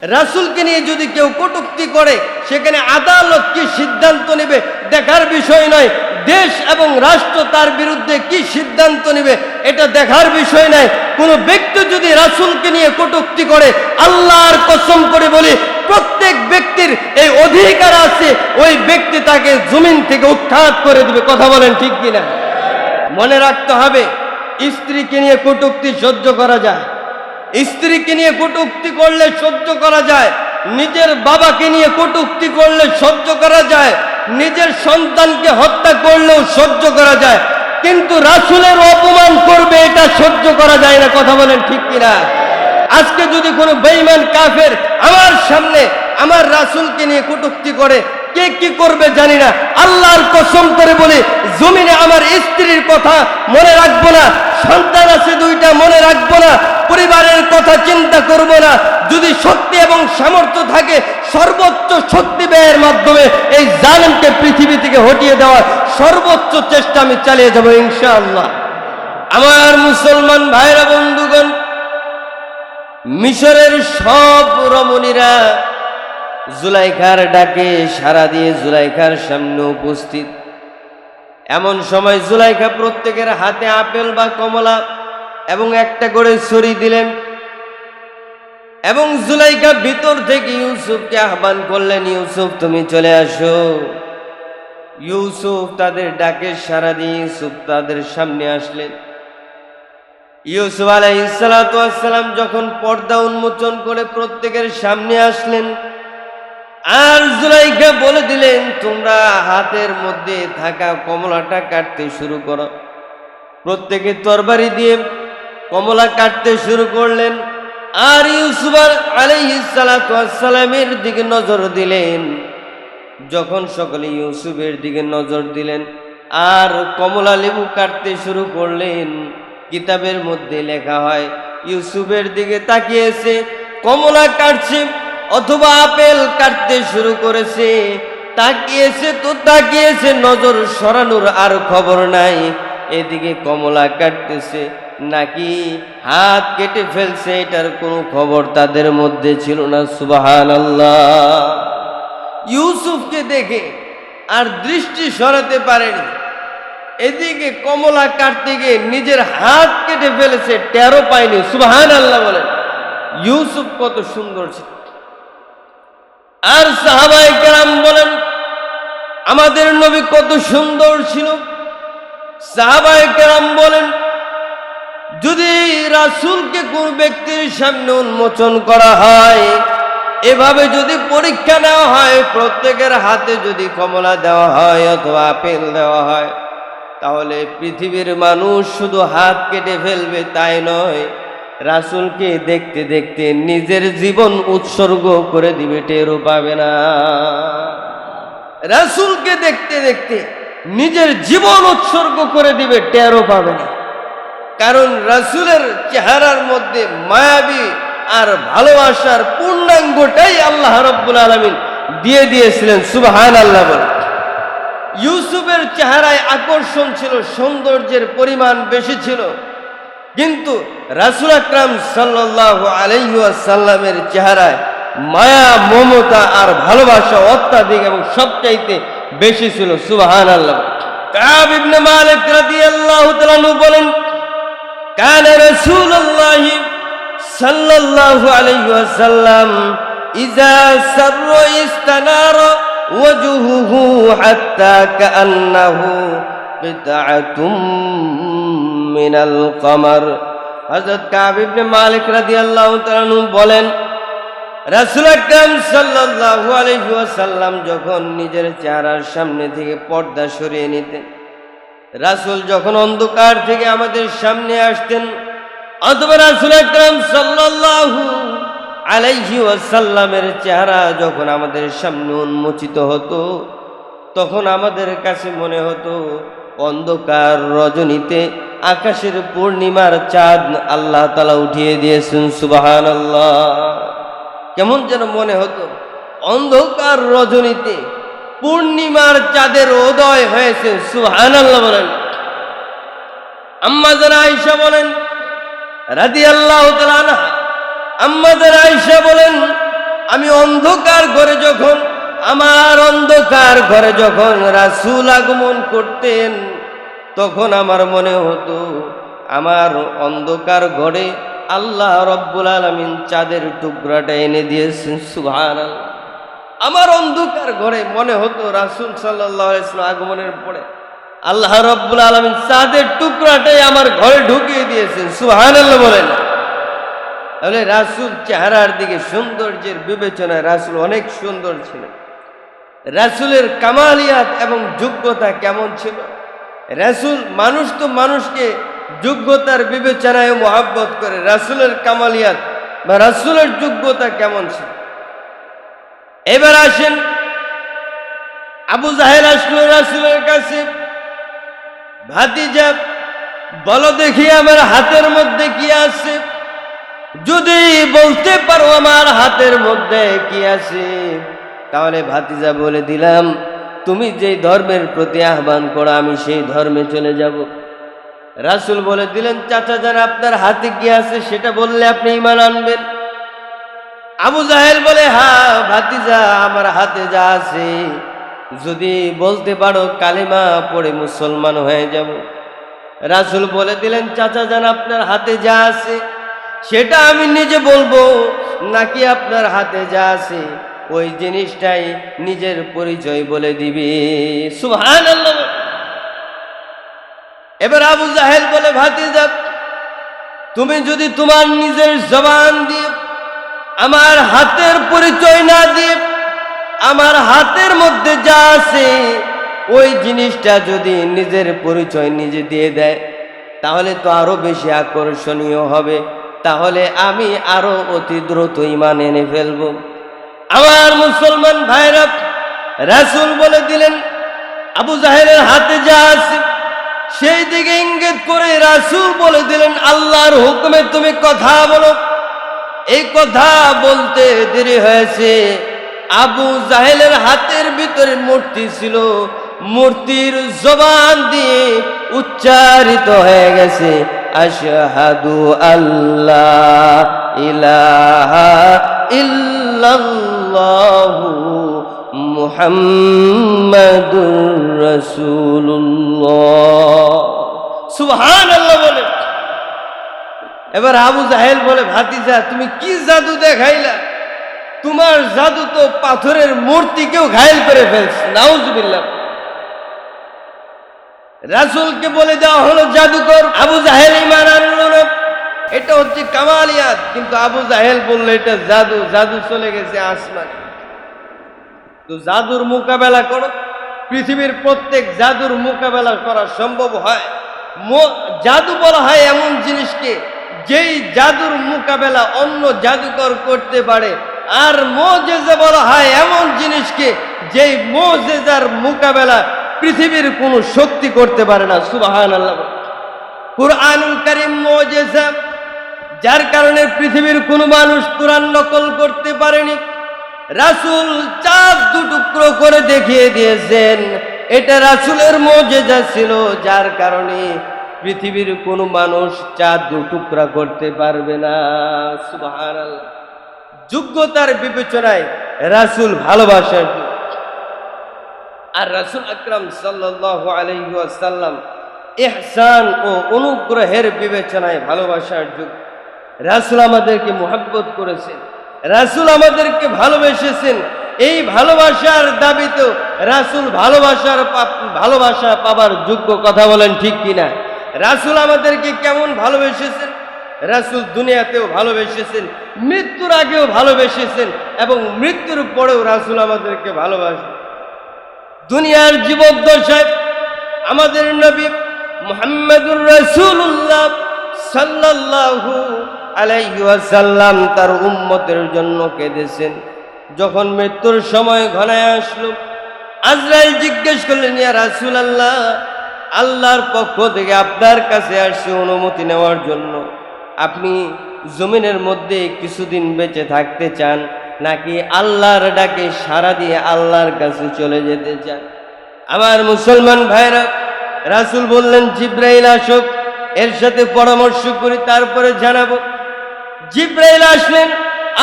রাসূলকে নিয়ে যদি কেউ কটূক্তি করে সেখানে আদালত কি সিদ্ধান্ত নেবে দেখার বিষয় নয়, দেশ এবং রাষ্ট্র তার বিরুদ্ধে কি সিদ্ধান্ত নেবে এটা দেখার বিষয় নয়। কোনো ব্যক্তি যদি রাসূলকে নিয়ে কটূক্তি করে, আল্লাহর কসম করে বলি প্রত্যেক ব্যক্তির এই অধিকার আছে ওই ব্যক্তি তাকে জমিন থেকে উৎখাত করে দিবে। কথা বলেন ঠিক কিনা? মনে রাখতে হবে, স্ত্রীকে নিয়ে কটূক্তি সহ্য করা যায়, স্ত্রীকে নিয়ে কটূক্তি করলে সহ্য করা যায়, নিজের বাবাকে নিয়ে কটূক্তি করলে সহ্য করা যায়, নিজের সন্তানকে হত্যা করলেও সহ্য করা যায়, কিন্তু রাসূলের অপমান করবে এটা সহ্য করা যায় না। কথা বলেন ঠিক কিনা? আজকে যদি কোনো বেঈমান কাফের আমার সামনে আমার রাসূলকে নিয়ে কটূক্তি করে, কে কি করবে জানি না, আল্লাহর কসম করে বলি জমিনে আমার স্ত্রীর কথা মনে রাখবো না, সন্তান আছে দুইটা মনে রাখবো না, পরিবারের কথা চিন্তা করব না। যদি শক্তি এবং সামর্থ্য থাকে সর্বোচ্চ শক্তি ব্যয়ের মাধ্যমে এই জালেমকে পৃথিবী থেকে হটিয়ে দেওয়ার সর্বোচ্চ চেষ্টা আমি চালিয়ে যাব ইনশাআল্লাহ। আমার মুসলমান ভাইরা বন্ধুগণ, মিশরের সব রমণীরা জুলাইখার ডাকে সাড়া দিয়ে জুলাইখার সামনে উপস্থিত। এমন সময় জুলাইখা প্রত্যেকের হাতে আপেল বা কমলা এবং একটা করে ছড়ি দিলেন এবং জুলাইখা ভিতর থেকে ইউসুফকে আহ্বান করলেন, ইউসুফ তুমি চলে আসো। ইউসুফ তাদের ডাকে সাড়া দিয়ে ইউসুফ তাদের সামনে আসলেন। ইউসুফ আলাইহিস সালাতু ওয়াস সালাম যখন পর্দা উন্মোচন করে প্রত্যেকের সামনে আসলেন আর জুলাইখা বলে দিলেন তোমরা হাতের মধ্যে থাকা কমলাটা কাটতে শুরু করো। প্রত্যেকে তরবারি দিয়ে কমলা কাটতে শুরু করলেন আর ইউসুফ আলাইহিস সালাতু ওয়াস সালামের দিকে নজর দিলেন। যখন সকলে ইউসুফের দিকে নজর দিলেন আর কমলা লেবু কাটতে শুরু করলেন, কিতাবের মধ্যে লেখা হয় ইউসুফের দিকে তাকিয়েছে, কমলা কাটছে অথবা আপেল কাটতে শুরু করেছে, তাকিয়েছে তো তাকিয়েছে, নজর সরানোর আর খবর নাই। এদিকে কমলা কাটতেছে নাকি হাত কেটে ফেলছে এটার কোনো খবর তাদের মধ্যে ছিল না। সুবহানাল্লাহ। ইউসুফকে দেখে আর দৃষ্টি সরাতে পারেনি, এদিকে কমলা কাটতে গিয়ে নিজের হাত কেটে ফেলেছে, টেরও পায়নি। সুবহানাল্লাহ বলেন। ইউসুফ কত সুন্দর ছিল। আর সাহাবায়ে কেরাম বলেন আমাদের নবী কত সুন্দর ছিল। সাহাবায়ে কেরাম বলেন যদি রাসূলকে কোন ব্যক্তির সামনে উন্মোচন করা হয়, এভাবে যদি পরীক্ষা নেওয়া হয়, প্রত্যেকের হাতে যদি কমলা দেওয়া হয় অথবা আপেল দেওয়া হয়, তাহলে পৃথিবীর মানুষ শুধু হাত কেটে ফেলবে তাই নয়, রাসূলকে দেখতে দেখতে নিজের জীবন উৎসর্গ করে দিবে, টেরও পাবে না। রাসূলকে দেখতে দেখতে নিজের জীবন উৎসর্গ করে দিবে, টেরও পাবে না। কারণ রাসূলের চেহারার মধ্যে মায়াবী আর ভালোবাসার পূর্ণাঙ্গটাই আল্লাহ রাব্বুল আলামিন দিয়ে দিয়েছিলেন। সুবহানাল্লাহ বলে। ইউসুফের চেহারায় আকর্ষণ ছিল, সৌন্দর্যের পরিমাণ বেশি ছিল, কিন্তু রাসূল আকরাম সাল্লাল্লাহু আলাইহি ওয়াসাল্লামের চেহারায় মায়া মমতা আর ভালোবাসা অত্যাধিক এবং সবচাইতে বেশি ছিল। সুবহানাল্লাহ। কাব ইবনে মালিক রাদিয়াল্লাহু তাআলা আনহু বলেন কানা রাসূলুল্লাহ সাল্লাল্লাহু আলাইহি ওয়াসাল্লাম ইযা সাররা ইস্তানারা ওয়াজহুহু হাত্তা কাআন্নাহু কিতাআতুম মিনাল কমর। হযরত কাব ইবনে মালিক রাদিয়াল্লাহু তাআলা আনহু বলেন রাসূল আকরাম সাল্লাল্লাহু আলাইহি ওয়াসাল্লাম যখন নিজের চেহারার সামনে থেকে পর্দা সরিয়ে নিতেন, রাসূল যখন অন্ধকার থেকে আমাদের সামনে আসতেন অথবা রাসূল আকরাম সাল্লাল্লাহু আলাইহি ওয়াসাল্লামের চেহারা যখন আমাদের সামনে উন্মোচিত হতো, তখন আমাদের কাছে মনে হতো অন্ধকার রজনীতে আকাশের পূর্ণিমার চাঁদ আল্লাহ তাআলা উঠিয়ে দিয়েছেন। সুবহানাল্লাহ। কেমন যেন মনে হতো অন্ধকার রজনীতে পূর্ণিমার চাঁদের উদয় হয়েছে। সুবহানাল্লাহ বলেন। আম্মা জান আয়েশা বলেন রাদিয়াল্লাহু তাআলা আনহা, আম্মা জান আয়েশা বলেন আমি অন্ধকার ঘরে যখন আমার অন্ধকার ঘরে যখন রাসূল আগমন করতেন, তখন আমার মনে হতো আমার অন্ধকার ঘরে আল্লাহ রব্বুল আলামিন চাঁদের টুকরাটা এনে দিয়েছেন। সুবহানাল্লাহ। আমার অন্ধকার ঘরে মনে হতো রাসূল সাল্লাল্লাহু আলাইহি ওয়াসাল্লাম আগমনের পরে আল্লাহ রব্বুল আলামিন চাঁদের টুকরাটাই আমার ঘরে ঢুকিয়ে দিয়েছেন। সুবহানাল্লাহ বলেন। তাহলে রাসূল চেহারার দিকে সৌন্দর্যের বিবেচনায় রাসূল অনেক সুন্দর ছিলেন। রাসূলের কামালিয়াত এবং যোগ্যতা কেমন ছিল? রাসূল মানুষ তো মানুষকে যোগ্যতার বিবেচনায় মহব্বত করে, রাসূলের কামালিয়াত বা রাসূলের যোগ্যতা কেমন ছিল? এবার আসেন, আবু জাহেল আসলো রাসূলের কাছে, ভাতিজা বলো দেখি আমার হাতের মধ্যে কি আছে, যদি বলতে পারো আমার হাতের মধ্যে কি আছে তাহলে ভাতিজা বলে দিলাম তুমি যে ধর্মের প্রতি আহ্বান করো আমি সেই ধর্মে চলে যাব। রাসূল বলে দিলেন চাচা যান আপনার হাতে কি আছে সেটা বললে আপনি ঈমান আনবেন। আবু জাহেল বলে হ্যাঁ ভাতিজা আমার হাতে যা আছে যদি বলতে পারো কালিমা পড়ে মুসলমান হয়ে যাব। রাসূল বলে দিলেন চাচা যান আপনার হাতে যা আছে সেটা আমি নিজে বলবো নাকি আপনার হাতে যা আছে ওই জিনিসটাই নিজের পরিচয় বলে দিবি? সুবহানাল্লাহ। এবার আবু জাহেল বলে ভাতিজা তুমি যদি তোমার নিজের জবান দিয়ে আমার হাতের পরিচয় না দিয়ে আমার হাতের মধ্যে যা আছে ওই জিনিসটা যদি নিজের পরিচয় নিজে দিয়ে দেয় তাহলে তো আরো বেশি আকর্ষণীয় হবে, তাহলে আমি আরো অতি দ্রুত ঈমান এনে ফেলব। আমার মুসলমান ভাইরা, রাসূল বলে দিলেন আবু জাহেলের হাতে যা আছে সেই দিকে ইঙ্গিত করে রাসূল বলে দিলেন আল্লাহর হুকুমে তুমি কথা বলো। এই কথা বলতে দেরি হয়েছে, আবু জাহেলের হাতের ভিতরে মূর্তি ছিল, মূর্তির জবান দিয়ে উচ্চারিত হয়ে গেছে আশহাদু আল্লাহ ইলাহা ইল্লাল্লাহু মুহাম্মাদুর রাসূলুল্লাহ। সুবহানাল্লাহ বলে। এবার আবু জাহেল বলে ভাতিজা তুমি কি জাদু দেখাইলা, তোমার জাদু তো পাথরের মূর্তিকেও ঘায়েল করে ফেলছে। নাউজুবিল্লাহ। রাসূলকে বলে দেওয়া হলো জাদুকর, আবু জাহেল ঈমান আনলো না। এটা হচ্ছে কামালিয়াত, কিন্তু আবু জাহেল বললো এটা জাদু, জাদু চলে গেছে আসমানে। তো জাদুর মোকাবেলা করো, পৃথিবীর প্রত্যেক জাদুর মোকাবেলা করা সম্ভব হয়। জাদু বলা হয় এমন জিনিসকে যেই জাদুর মোকাবেলা অন্য জাদুকর করতে পারে, আর মুজিজা বলা হয় এমন জিনিসকে যেই মুজিজার মোকাবেলা পৃথিবীর কোনো শক্তি করতে পারে না। সুবহানাল্লাহ। কুরআনুল কারীম মুজিজা, যার কারণে পৃথিবীর কোনো মানুষ কুরআন নকল করতে পারেনি। রাসূল চাঁদ দুটুকরো করে দেখিয়ে দিয়েছেন, এটা রাসূলের মুজিজা ছিল, যার কারণে পৃথিবীর কোনো মানুষ চাঁদ দুটুকরা করতে পারবে না। সুবহানাল্লাহ। যোগ্যতার বিবেচনায় রাসূল ভালোবাসার যোগ্য, আর রাসূল আকরাম সাল্লাল্লাহু আলাইহি ওয়াসাল্লাম ইহসান ও অনুগ্রহের বিবেচনায় ভালোবাসার যোগ্য। রাসূল আমাদেরকে মুহাব্বত করেছেন, রাসূল আমাদেরকে ভালোবেসেছেন। এই ভালোবাসার দাবিতেও রাসূল ভালোবাসা পাবার যোগ্য। কথা বলেন ঠিক কিনা? রাসূল আমাদেরকে কেমন ভালোবেসেছেন? রাসূল দুনিয়াতেও ভালোবেসেছেন, মৃত্যুর আগেও ভালোবেসেছেন, এবং মৃত্যুর পরেও রাসূল আমাদেরকে ভালোবাসেন। দুনিয়ার জীবদ্দশায় আমাদের নবী মুহাম্মদুর রাসূলুল্লাহ সাল্লাল্লাহু আলাইহি ওয়াসাল্লাম তার উম্মতের জন্য কেঁদেছেন। যখন মৃত্যুর সময় ঘনায় আসলো, আজরাইল জিজ্ঞেস করলেন ইয়া রাসূলুল্লাহ, আল্লাহর পক্ষ থেকে আপনার কাছে আসছে অনুমতি নেওয়ার জন্য, আপনি জমিনের মধ্যে কিছুদিন বেঁচে থাকতে চান নাকি আল্লাহর ডাকে সাড়া দিয়ে আল্লাহর কাছে চলে যেতে চান? আমার মুসলমান ভাইরা, রাসূল বললেন জিবরাইল আসুক, এর সাথে পরামর্শ করি তারপরে জানাবো। জিবরাইল আসলেন,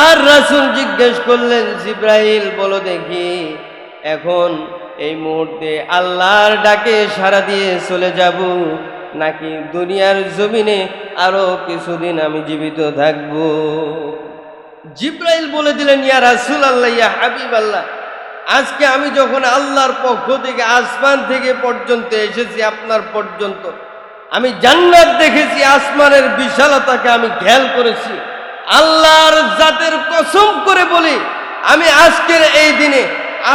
আর রাসূল জিজ্ঞেস করলেন, জিব্রাইল বলো দেখি, এখন এই মুহূর্তে আল্লাহর ডাকে সাড়া দিয়ে চলে যাব, নাকি দুনিয়ার জমিনে আরো কিছুদিন আমি জীবিত থাকব? জিব্রাইল বলে দিলেন, ইয়া রাসূলুল্লাহ, ইয়া হাবিবাল্লাহ, আজকে আমি যখন আল্লাহর পক্ষ থেকে আসমান থেকে পর্যন্ত এসেছি আপনার পর্যন্ত, আমি জান্নাত দেখেছি, আসমানের বিশালতাকে আমি খেয়াল করেছি। আল্লাহর জাতের কসম করে বলি, আমি আজকের এই দিনে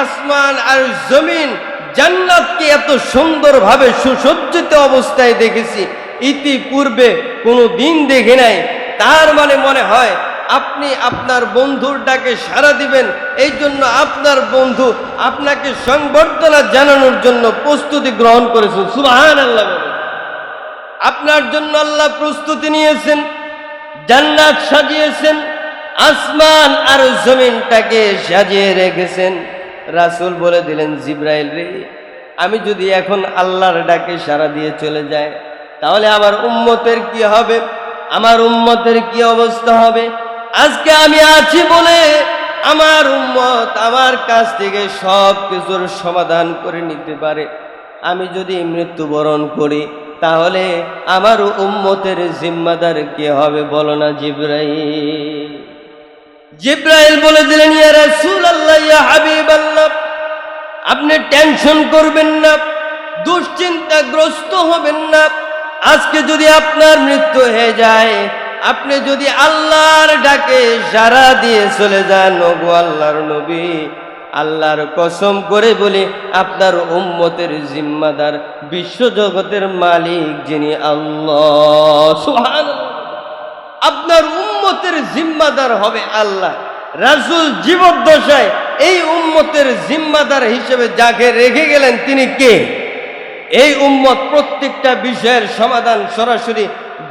আসমান আর জমিন জান্নাতকে এত সুন্দরভাবে সুসজ্জিত অবস্থায় দেখেছি, ইতিপূর্বে কোনো দিন দেখে নাই। তার মানে মনে হয় আপনি আপনার বন্ধুর ডাকে সাড়া দিবেন, এই জন্য আপনার বন্ধু আপনাকে সংবর্ধনা জানানোর জন্য প্রস্তুতি গ্রহণ করেছেন। সুবহানাল্লাহ। আপনার জন্য আল্লাহ প্রস্তুতি নিয়েছেন, জান্নাত সাজিয়েছেন, আসমান আর জমিনটাকে সাজিয়ে রেখেছেন। রাসূল বলে দিলেন, জিব্রাইল রে, আমি যদি এখন আল্লাহর ডাকে সাড়া দিয়ে চলে যাই, তাহলে আমার উম্মতের কি হবে? আমার উম্মতের কি অবস্থা হবে? আজকে আমি আছি বলে আমার উম্মত আমার কাছ থেকে সব কিছুর সমাধান করে নিতে পারে। আমি যদি মৃত্যুবরণ করি, তাহলে আমার উম্মতের জিম্মাদার কে হবে বলো না জিব্রাইল? জিব্রাইল বলে দিলেন, ইয়া রাসূলুল্লাহ, ইয়া হাবিবাল্লাহ, আপনি টেনশন করবেন না, দুশ্চিন্তাগ্রস্ত হবেন না। আজকে যদি আপনার মৃত্যু হয়ে যায়, আপনি যদি আল্লাহর ডাকে সাড়া দিয়ে চলে যান, ওগো আল্লাহর নবী, আল্লাহর কসম করে বলি, আপনার উম্মতের জিম্মাদার বিশ্বজগতের মালিক যিনি আল্লাহ। সুবহানাল্লাহ। আপনার উম্মতের জিম্মাদার হবে আল্লাহ। রাসূল জীবদ্দশায় এই উম্মতের জিম্মাদার হিসেবে যাকে রেখে গেলেন, তিনি কে? এই উম্মত প্রত্যেকটা বিষয়ের সমাধান সরাসরি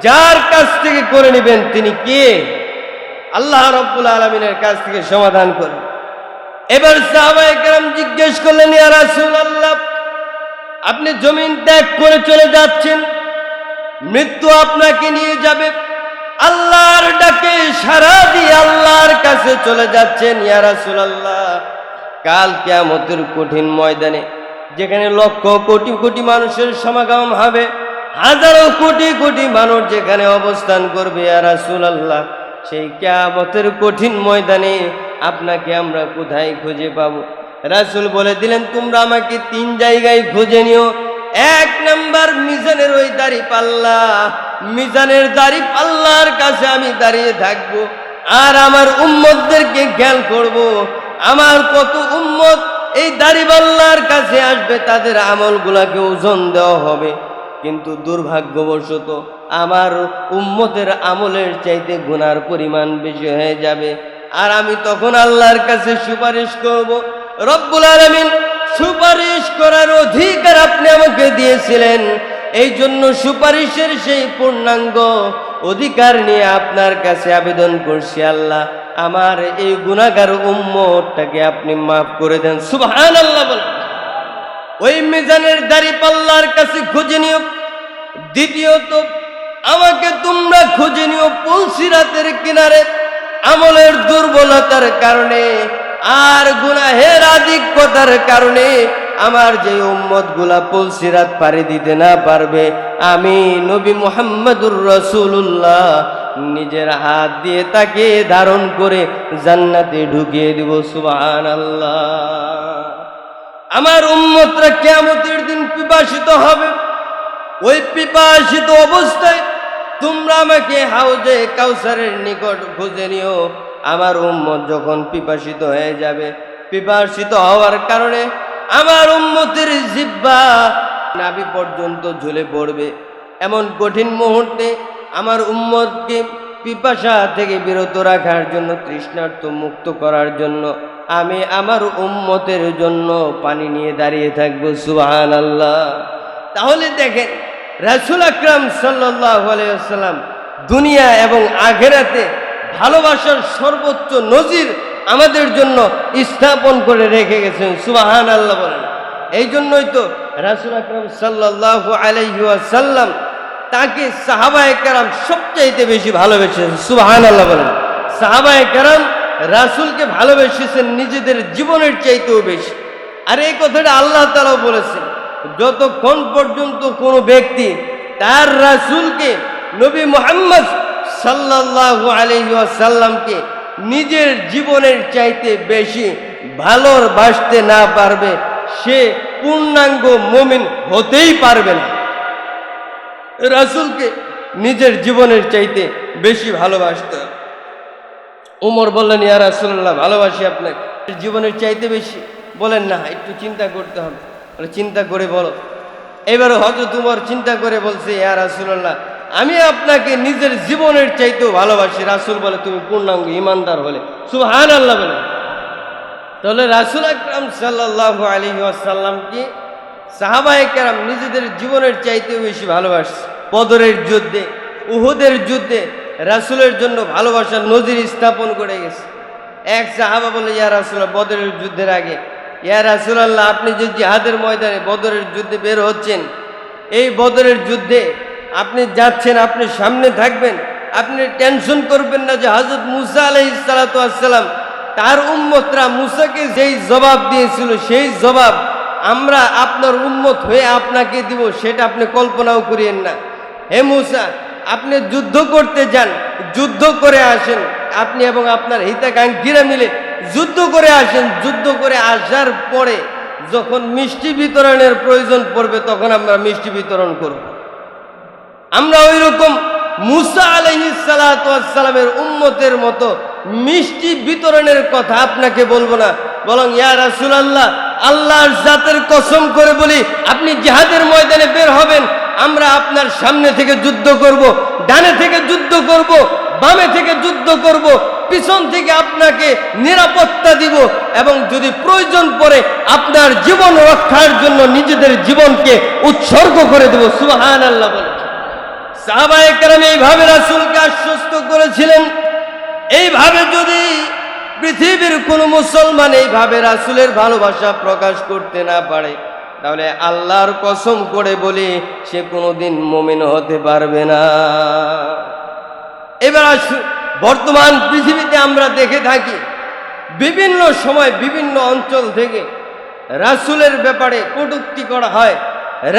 যার কাছ থেকে করে নেবেন, তিনি কে? আল্লাহ রাব্বুল আলামিনের কাছ থেকে সমাধান করেন। এবার সাহাবায়ে কেরাম জিজ্ঞেস করলেন, ইয়া রাসূলুল্লাহ, আপনি জমিন ত্যাগ করে চলে যাচ্ছেন, মৃত্যু আপনাকে নিয়ে যাবে, আল্লাহর ডাকে সাড়া দিয়ে আল্লাহর কাছে চলে যাচ্ছেন, ইয়া রাসূলুল্লাহ, কাল কিয়ামতের কঠিন ময়দানে, যেখানে লক্ষ কোটি কোটি মানুষের সমাগম হবে, হাজারো কোটি কোটি মানুষ যেখানে অবস্থান করবে, ইয়া রাসূলুল্লাহ, সেই কিয়ামতের কঠিন ময়দানে আপনাকে আমরা কোথায় খুঁজে পাবো? রাসূল বলে দিলেন, তোমরা আমাকে 3 জায়গায় খুঁজে নিও। 1 নাম্বার, মিজানের ওই দাঁড়িপাল্লা, মিজানের দাঁড়িপাল্লার কাছে আমি দাঁড়িয়ে থাকবো, আর আমার উম্মতদেরকে খেয়াল করব। আমার কত উম্মত এই দাঁড়িপাল্লার কাছে আসবে, তাদের আমলগুলাকে ওজন দেওয়া হবে, কিন্তু দুর্ভাগ্যবশত আমার উম্মতের আমলের চাইতে গুনার পরিমাণ বেশি হয়ে যাবে, আর আমি তখন আল্লাহর কাছে সুপারিশ করব। রব্বুল আলামিন সুপারিশ করার অধিকার আপনি আমাকে দিয়েছিলেন, এই জন্য সুপারিশের সেই পূর্ণাঙ্গ অধিকার নিয়ে আপনার কাছে আবেদন করছি, আল্লাহ, আমার এই গুনাহগার উম্মতটাকে আপনি মাফ করে দেন। সুবহানাল্লাহ বলেন। ওই মিজানের দাঁড়িপাল্লার কাছে খুঁজে নিও। দ্বিতীয়ত, আমাকে তোমরা খুঁজে নিও পুলসিরাতের কিনারে, আমলের দুর্বলতার কারণে আর গুনাহের আধিক্যতার কারণে আমার যে উম্মতগুলা পুলসিরাত পাড়ি দিতে না পারবে, আমি নবী মুহাম্মদুর রাসূলুল্লাহ নিজের হাত দিয়ে তাকে ধারণ করে জান্নাতে ঢুকিয়ে দিব। সুবহানাল্লাহ। আমার উম্মতরা কিয়ামতের দিন পিপাসিত হবে। ওই পিপাসিত অবস্থায় তোমরা আমাকে হাউজে কাউসারের নিকট খুঁজে নিও। আমার উম্মত যখন পিপাসিত হয়ে যাবে, পিপাসিত হওয়ার কারণে আমার উম্মতের জিহ্বা নাভি পর্যন্ত ঝুলে পড়বে, এমন কঠিন মুহূর্তে আমার উম্মতকে পিপাসা থেকে বিরত রাখার জন্য, তৃষ্ণার্ত মুক্ত করার জন্য আমি আমার উম্মতের জন্য পানি নিয়ে দাঁড়িয়ে থাকবো। সুবহানাল্লাহ। তাহলে দেখেন, রাসূল আকরাম সাল্লাল্লাহু আলাইহি ওয়াসাল্লাম দুনিয়া এবং আখিরাতে ভালোবাসার সর্বোচ্চ নজির আমাদের জন্য স্থাপন করে রেখে গেছেন। সুবহানাল্লাহ বলেন। এই জন্যই তো রাসূল আকরাম সাল্লাল্লাহু আলাইহি ওয়াসাল্লাম তাকে সাহাবায়ে কেরাম সবচাইতে বেশি ভালোবেসেছেন। সুবহানাল্লাহ বলেন। সাহাবায়ে কেরাম রাসূলকে ভালোবেসেছেন নিজেদের জীবনের চাইতেও বেশি। আর এই কথাটা আল্লাহ তাআলা বলেছেন, যতক্ষণ পর্যন্ত কোনো ব্যক্তি তার রাসূলকে নবী মুহাম্মদ সাল্লাল্লাহু আলাইহি ওয়াসাল্লামকে নিজের জীবনের চাইতে বেশি ভালোবাসতে না পারবে, সে পূর্ণাঙ্গ মুমিন হতেই পারবে না। রাসূলকে নিজের জীবনের চাইতে বেশি ভালোবাসতে হবে। উমর বললেন, ইয়া রাসূলুল্লাহ, ভালোবাসি আপনাকে জীবনের চাইতে বেশি। বলেন, না, একটু চিন্তা করতে হবে। চিন্তা করে বলো। এবারে হযরত উমর চিন্তা করে বলছে, ইয়া রাসূলুল্লাহ, আমি আপনাকে নিজের জীবনের চাইতেও ভালোবাসি। রাসূল বলে, তুমি পূর্ণাঙ্গ ঈমানদার হলে। সুবহানাল্লাহ বলে। তাহলে রাসূল আকরাম সাল্লাল্লাহু আলাইহি ওয়াসাল্লামকে সাহাবায়ে কেরাম নিজেদের জীবনের চাইতেও বেশি ভালোবাসছে। বদরের যুদ্ধে, উহুদের যুদ্ধে রাসূলের জন্য ভালোবাসার নজির স্থাপন করে গেছে। এক সাহাবা বলে, ইয়া রাসূলুল্লাহ, বদরের যুদ্ধের আগে, ইয়া রাসূলুল্লাহ, আপনি যে জিহাদের ময়দানে বদরের যুদ্ধে বের হচ্ছেন, এই বদরের যুদ্ধে আপনি যাচ্ছেন, আপনি সামনে থাকবেন, আপনি টেনশন করবেন না যে হযরত মুসা আলাইহিস সালাতু ওয়াস সালাম তার উম্মতরা মুসাকে যেই জবাব দিয়েছিল, সেই জবাব আমরা আপনার উম্মত হয়ে আপনাকে দিব, সেটা আপনি কল্পনাও করিয়েন না। হে মুসা, আপনি যুদ্ধ করতে যান, যুদ্ধ করে আসেন, আপনি এবং আপনার হিতাকাঙ্ক্ষীরা মিলে যুদ্ধ করে আসেন। যুদ্ধ করে আসার পরে যখন মিষ্টি বিতরণের প্রয়োজন পড়বে, তখন আমরা মিষ্টি বিতরণ করব। আমরা ওই রকম মুসা আলাইহিস সালাতু ওয়াস সালামের উম্মতের মতো মিষ্টি বিতরণের কথা আপনাকে বলবো না, বরং ইয়া রাসূলুল্লাহ, আল্লাহর জাতের কসম করে বলি, আপনি জিহাদের ময়দানে বের হবেন, আমরা আপনার সামনে থেকে যুদ্ধ করব, ডানে থেকে যুদ্ধ করব, বামে থেকে যুদ্ধ করব, পিছন থেকে আপনাকে নিরাপত্তা দিব, এবং যদি প্রয়োজন পড়ে আপনার জীবন রক্ষার জন্য নিজেদের জীবনকে উৎসর্গ করে দেব। সুবহানাল্লাহ বলে সাহাবায়ে কেরাম এইভাবে রাসূলকে আশ্বস্ত করেছিলেন। এইভাবে যদি পৃথিবীর কোনো মুসলমান এইভাবে রাসূলের ভালোবাসা প্রকাশ করতে না পারে, তাহলে আল্লাহর কসম করে বলি, সে কোনোদিন মুমিন হতে পারবে না। এবার আসুন, বর্তমান পৃথিবীতে আমরা দেখে থাকি বিভিন্ন সময় বিভিন্ন অঞ্চল থেকে রাসূলের ব্যাপারে কটূক্তি করা হয়।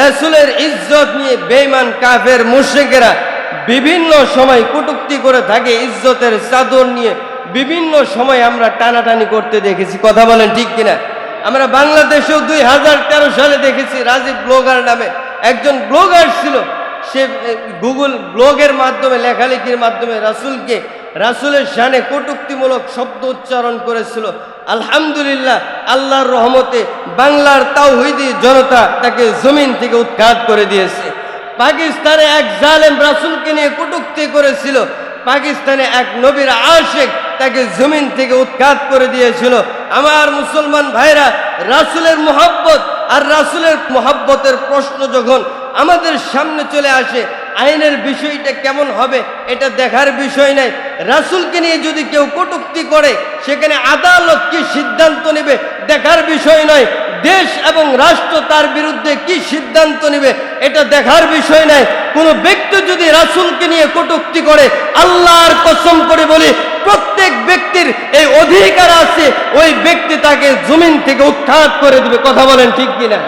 রাসূলের ইজ্জত নিয়ে বেঈমান কাফের মুশরিকেরা বিভিন্ন সময় কটূক্তি করে থাকে। ইজ্জতের চাদর নিয়ে বিভিন্ন সময় আমরা টানাটানি করতে দেখেছি। কথা বলেন ঠিক কিনা? আমরা বাংলাদেশেও 2013 সালে দেখেছি, রাজীব ব্লগার নামে একজন ব্লগার ছিল। সে গুগল ব্লগের মাধ্যমে, লেখালেখির মাধ্যমে রাসূলের শানে কটূক্তিমূলক শব্দ উচ্চারণ করেছিল। আলহামদুলিল্লাহ, আল্লাহর রহমতে বাংলার তাওহীদি জনতা তাকে জমিন থেকে উৎখাত করে দিয়েছে। পাকিস্তানে এক জালেম রাসূলকে নিয়ে কটূক্তি করেছিল। পাকিস্তানে এক নবীর আশিক তাকে জমিন থেকে উৎখাত করে দিয়েছিল। আমার মুসলমান ভাইরা, রাসূলের মুহাব্বত আর রাসূলের মুহাব্বতের প্রশ্ন যখন আমাদের সামনে চলে আসে, আইনের বিষয়টা কেমন হবে এটা দেখার বিষয় নাই। রাসূলকে নিয়ে যদি কেউ কটূক্তি করে, সেখানে আদালত কি সিদ্ধান্ত নেবে দেখার বিষয় নয়। দেশ এবং রাষ্ট্র তার বিরুদ্ধে কি সিদ্ধান্ত নেবে এটা দেখার বিষয় নাই। কোনো ব্যক্তি যদি রাসূলকে নিয়ে কটূক্তি করে, আল্লাহর কসম করে বলি, প্রত্যেক ব্যক্তির এই অধিকার আছে, ওই ব্যক্তি তাকে জমিন থেকে উৎখাত করে দিবে। কথা বলেন ঠিক কিনা?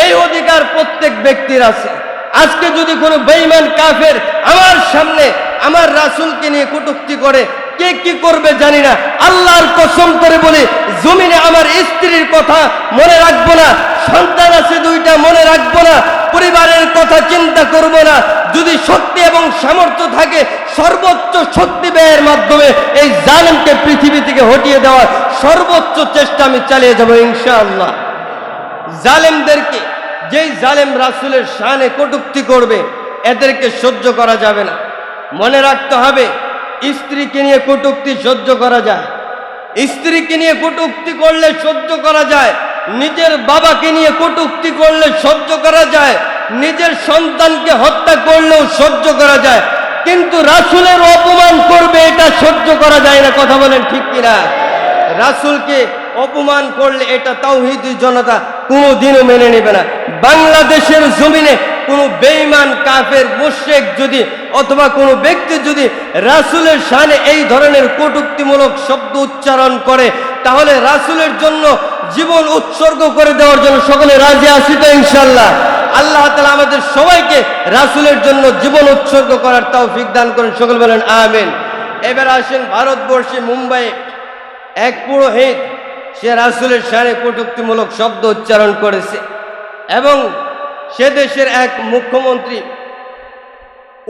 এই অধিকার প্রত্যেক ব্যক্তির আছে। আজকে যদি কোনো বেঈমান কাফের আমার সামনে আমার রাসূলকে নিয়ে কটূক্তি করে, কে কি করবে জানি না। আল্লাহর কসম করে বলি, জমিনে আমার স্ত্রীর কথা মনে রাখবো না, সন্তান আছে 2টা মনে রাখবো না, পরিবারের কথা চিন্তা করব না। যদি শক্তি এবং সামর্থ্য থাকে, সর্বোচ্চ শক্তি ব্যয়ের মাধ্যমে এই জালেমকে পৃথিবী থেকে হটিয়ে দেওয়ার সর্বোচ্চ চেষ্টা আমি চালিয়ে যাব ইনশাআল্লাহ। জালেমদেরকে, যেই জালেম রাসূলের শানে কটূক্তি করবে, এদেরকে সহ্য করা যাবে না। মনে রাখতে হবে, স্ত্রীকে নিয়ে কটূক্তি সহ্য করা যায়, স্ত্রীকে নিয়ে কটূক্তি করলে সহ্য করা যায়, নিজের বাবাকে নিয়ে কটূক্তি করলে সহ্য করা যায়, নিজের সন্তানকে হত্যা করলেও সহ্য করা যায়, কিন্তু রাসূলের অপমান করবে, এটা সহ্য করা যায় না। কথা বলেন ঠিক কিনা? রাসূলকে অপমান করলে এটা তাওহীদি জনতা কোনোদিনও মেনে নেবে না। বাংলাদেশের জমিনে কোনো বেঈমান কাফের মুশরিক যদি অথবা কোনো ব্যক্তি যদি রাসূলের শানে এই ধরনের কটূক্তিমূলক শব্দ উচ্চারণ করে, তাহলে রাসূলের জন্য জীবন উৎসর্গ করে দেওয়ার জন্য সকলে রাজি আছি তো ইনশাআল্লাহ? আল্লাহ তাআলা আমাদের সবাইকে রাসূলের জন্য জীবন উৎসর্গ করার তৌফিক দান করেন, সকলে বলেন আমিন। এবার আসেন ভারতবর্ষে মুম্বাইয়ে এক পুরোহিত, সে রাসূলের শানে কটূক্তিমূলক শব্দ উচ্চারণ করেছে এবং সে দেশের এক মুখ্যমন্ত্রী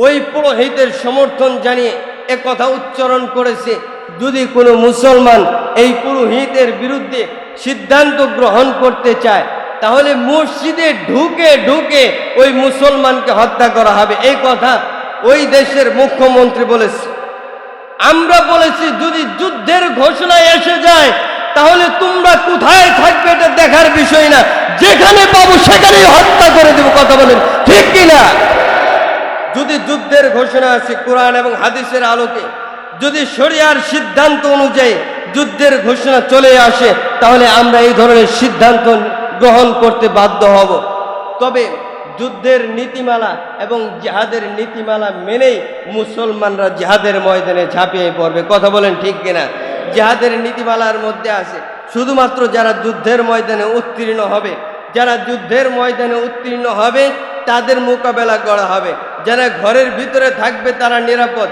ওই পুরোহিতের সমর্থন জানিয়ে কথা উচ্চারণ করেছে, যদি কোনো মুসলমান এই পুরোহিতের বিরুদ্ধে সিদ্ধান্ত গ্রহণ করতে চায় তাহলে মসজিদে ঢুকে ঢুকে ওই মুসলমানকে হত্যা করা হবে। এই কথা ওই দেশের মুখ্যমন্ত্রী বলেছে। আমরা বলেছি যদি যুদ্ধের ঘোষণা এসে যায় তাহলে তোমরা কোথায় থাকবে এটা দেখার বিষয় না, যেখানে পাবো সেখানেই হত্যা করে দেব। কথা বলেন ঠিক কিনা? যদি যুদ্ধের ঘোষণা আছে কোরআন এবং হাদিসের আলোকে, যদি শরিয়ার সিদ্ধান্ত অনুযায়ী যুদ্ধের ঘোষণা চলে আসে, তাহলে আমরা এই ধরনের সিদ্ধান্ত গ্রহণ করতে বাধ্য হব। তবে যুদ্ধের নীতিমালা এবং জিহাদের নীতিমালা মেনেই মুসলমানরা জিহাদের ময়দানে ঝাঁপিয়ে পড়বে। কথা বলেন ঠিক কিনা? জিহাদের নীতিমালার মধ্যে আছে শুধুমাত্র যারা যুদ্ধের ময়দানে উত্তীর্ণ হবে, যারা যুদ্ধের ময়দানে উত্তীর্ণ হবে তাদের মোকাবেলা করা হবে। যারা ঘরের ভিতরে থাকবে তারা নিরাপদ।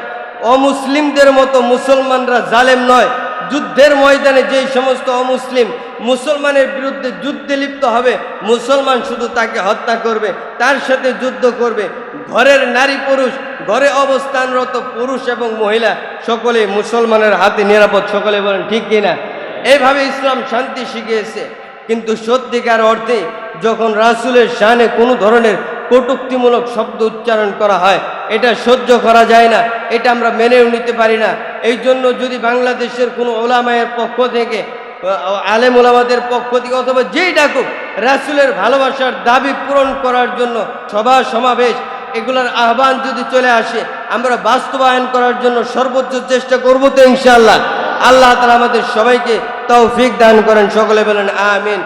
অমুসলিমদের মতো মুসলমানরা জালেম নয়। যুদ্ধের ময়দানে যেই সমস্ত অমুসলিম মুসলমানের বিরুদ্ধে যুদ্ধে লিপ্ত হবে, মুসলমান শুধু তাকে হত্যা করবে, তার সাথে যুদ্ধ করবে। ঘরের নারী পুরুষ, ঘরে অবস্থানরত পুরুষ এবং মহিলা সকলে মুসলমানের হাতে নিরাপদ। সকলে বলেন ঠিক কিনা? এইভাবে ইসলাম শান্তি শিখিয়েছে। কিন্তু সত্যিকার অর্থে যখন রাসূলের শানে কোনো ধরনের কটূক্তিমূলক শব্দ উচ্চারণ করা হয়, এটা সহ্য করা যায় না, এটা আমরা মেনেও নিতে পারি না। এই জন্য যদি বাংলাদেশের কোনো ওলামায়ের পক্ষ থেকে, আলেম ওলামাদের পক্ষ থেকে অথবা যেই ডাকুক, রাসূলের ভালোবাসার দাবি পূরণ করার জন্য সভা সমাবেশ এগুলোর আহ্বান যদি চলে আসে, আমরা বাস্তবায়ন করার জন্য সর্বোচ্চ চেষ্টা করব তো ইনশাআল্লাহ। আল্লাহ তাআলা আমাদের সবাইকে তৌফিক দান করেন, সকলে বলেন আমিন।